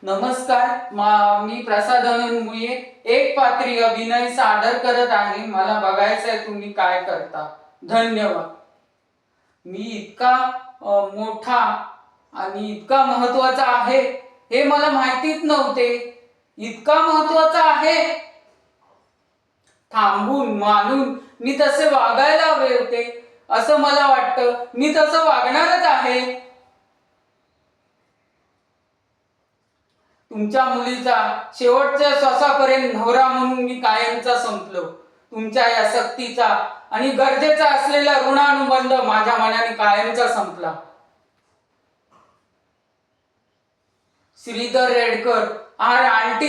नमस्कार, मी प्रसाद अनंतमुळे एक पात्री अभिनय सादर करत आहे. मला बघायचंय तुम्ही काय करता. धन्यवाद. मी इतका मोठा आणि इतका महत्वाचा आहे हे मला माहितीच नव्हते. इतका महत्वाचा आहे. थांबून मानून मी तसे वागायला हवे होते असं मला वाटतं. मी तसं वागणारच आहे. तुमच्या मुलीचा शेवटच्या श्वासापर्यंत नवरा म्हणून मी कायमचा संपलो. तुमच्या या सक्तीचा आणि गरजेचा असलेला ऋणानुबंध माझ्या मनाने कायमचा संपला. श्रीधर रेडकर हा रानटी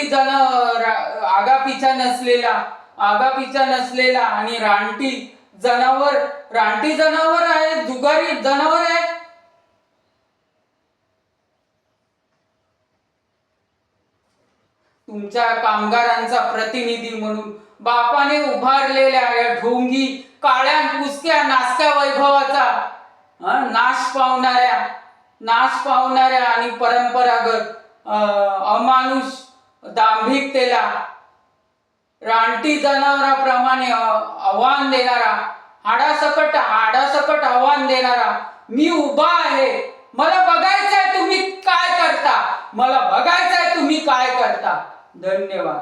आगापीचा नसलेला आणि रानटी जनावर आहे, जुगारी जनावर आहे. तुमच्या कामगारांचा प्रतिनिधी म्हणून बापाने उभारलेल्या या ढोंगी काळ्या पुसक्या नासक्या वैभवाचा नाश पावणाऱ्या आणि परंपरागत अमानुष दांभिकतेला रानटी जनावराप्रमाणे आव्हान देणारा हाडासकट आव्हान देणारा मी उभा आहे. मला बघायचंय तुम्ही काय करता. धन्यवाद.